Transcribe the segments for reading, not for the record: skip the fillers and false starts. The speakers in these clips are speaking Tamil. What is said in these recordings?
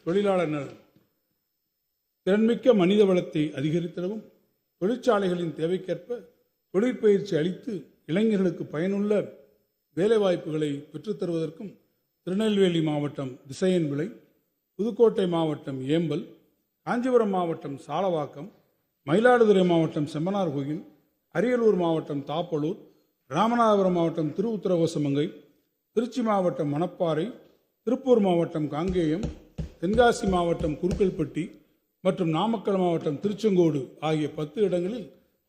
தொழிலாளர் நலன். திறன்மிக்க மனித வளத்தை அதிகரித்திடவும் தொழிற்சாலைகளின் தேவைக்கேற்ப தொழிற்பயிற்சி அளித்து இளைஞர்களுக்கு பயனுள்ள வேலைவாய்ப்புகளை பெற்றுத்தருவதற்கும் திருநெல்வேலி மாவட்டம் திசையன்விளை, புதுக்கோட்டை மாவட்டம் ஏம்பல், காஞ்சிபுரம் மாவட்டம் சாலவாக்கம், மயிலாடுதுறை மாவட்டம் செம்மனார்கோயில், அரியலூர் மாவட்டம் தாப்பலூர், ராமநாதபுரம் மாவட்டம் திருவுத்திரகோசமங்கை, திருச்சி மாவட்டம் மணப்பாறை, திருப்பூர் மாவட்டம் காங்கேயம், தென்காசி மாவட்டம் குருக்கல்பட்டி மற்றும் நாமக்கல் மாவட்டம் திருச்செங்கோடு ஆகிய 10 இடங்களில்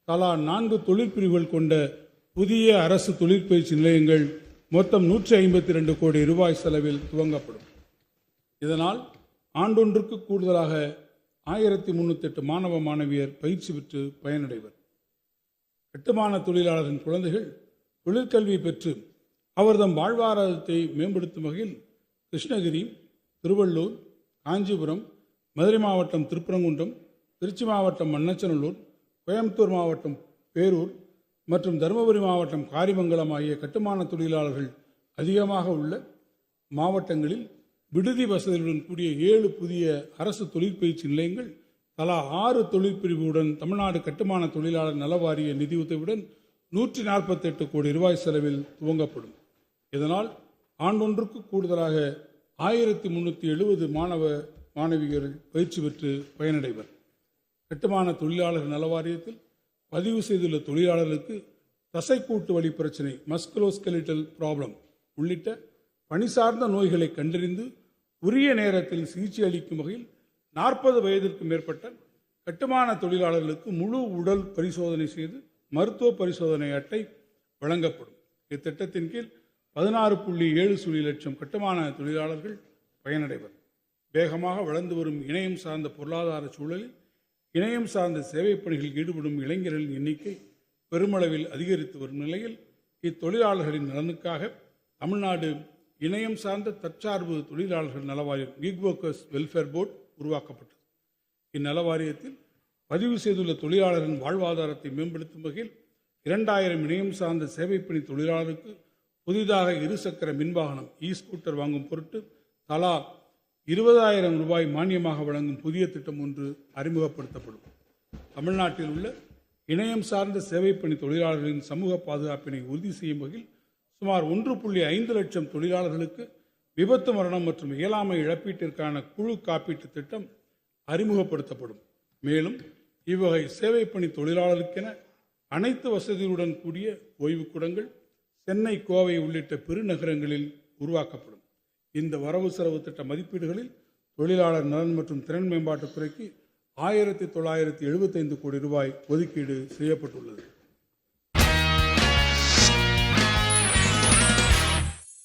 தலா 4 தொழிற்பிரிவுகள் கொண்ட புதிய அரசு தொழிற்பயிற்சி நிலையங்கள் மொத்தம் 152 கோடி ரூபாய் செலவில் துவங்கப்படும். இதனால் ஆண்டொன்றுக்கு கூடுதலாக 1308 மாணவ மாணவியர் பயிற்சி பெற்று பயனடைவர். கட்டுமான தொழிலாளரின் குழந்தைகள் தொழிற்கல்வி பெற்று அவர்தம் வாழ்வாதாரத்தை மேம்படுத்தும் வகையில் கிருஷ்ணகிரி, திருவள்ளூர், காஞ்சிபுரம், மதுரை மாவட்டம் திருப்பரங்குன்றம், திருச்சி மாவட்டம் மண்ணச்சநல்லூர், கோயம்புத்தூர் மாவட்டம் பேரூர் மற்றும் தருமபுரி மாவட்டம் காரிமங்கலம் ஆகிய கட்டுமான தொழிலாளர்கள் அதிகமாக உள்ள மாவட்டங்களில் விடுதி வசதியுடன் கூடிய 7 புதிய அரசு தொழிற்பயிற்சி நிலையங்கள் தலா 6 தொழிற்பிரிவுடன் தமிழ்நாடு கட்டுமான தொழிலாளர் நல வாரிய நிதியுதவியுடன் 148 கோடி ரூபாய் செலவில் துவங்கப்படும். இதனால் ஆண்டொன்றுக்கு கூடுதலாக 1370 மாணவ மாணவியர்கள் பயிற்சி பெற்று பயனடைவர். கட்டுமான தொழிலாளர் நல வாரியத்தில் பதிவு செய்துள்ள தொழிலாளர்களுக்கு தசைக்கூட்டு வலி பிரச்சனை, மஸ்குலோஸ்கெலிட்டல் ப்ராப்ளம் உள்ளிட்ட பணி சார்ந்த நோய்களை கண்டறிந்து உரிய நேரத்தில் சிகிச்சை அளிக்கும் வகையில் 40 வயதிற்கு மேற்பட்ட கட்டுமான தொழிலாளர்களுக்கு முழு உடல் பரிசோதனை செய்து மருத்துவ பரிசோதனை அட்டை வழங்கப்படும். இத்திட்டத்தின் கீழ் 16.7 லட்சம் கட்டுமான தொழிலாளர்கள் பயனடைவர். வேகமாக வளர்ந்து வரும் இணையம் சார்ந்த பொருளாதார சூழலில் இணையம் சார்ந்த சேவை பணிகளில் ஈடுபடும் இளைஞர்களின் எண்ணிக்கை பெருமளவில் அதிகரித்து வரும் நிலையில் இத்தொழிலாளர்களின் நலனுக்காக தமிழ்நாடு இணையம் சார்ந்த தற்சார்பு தொழிலாளர்கள் நலவாரியம் கிக் ஒர்க்கர்ஸ் வெல்ஃபேர் போர்டு உருவாக்கப்பட்டது. இந்நல வாரியத்தில் பதிவு செய்துள்ள தொழிலாளரின் வாழ்வாதாரத்தை மேம்படுத்தும் வகையில் 2000 இணையம் சார்ந்த சேவைப்பணி தொழிலாளருக்கு புதிதாக 2 சக்கர மின்வாகனம் ஸ்கூட்டர் வாங்கும் பொருட்டு தலா 20,000 ரூபாய் மானியமாக வழங்கும் புதிய திட்டம் ஒன்று அறிமுகப்படுத்தப்படும். தமிழ்நாட்டில் உள்ள இணையம் சார்ந்த சேவைப்பணி தொழிலாளர்களின் சமூக பாதுகாப்பினை உறுதி செய்யும் வகையில் சுமார் 1.5 லட்சம் தொழிலாளர்களுக்கு விபத்து மரணம் மற்றும் இயலாமை இழப்பீட்டிற்கான குழு காப்பீட்டு திட்டம் அறிமுகப்படுத்தப்படும். மேலும் இவ்வகை சேவைப்பணி தொழிலாளருக்கென அனைத்து வசதிகளுடன் கூடிய ஓய்வுக்கூடங்கள் சென்னை, கோவை உள்ளிட்ட பெருநகரங்களில் உருவாக்கப்படும். இந்த வரவு செலவு திட்ட மதிப்பீடுகளில் தொழிலாளர் நலன் மற்றும் திறன் மேம்பாட்டுத் துறைக்கு 1975 கோடி ரூபாய் ஒதுக்கீடு செய்யப்பட்டுள்ளது.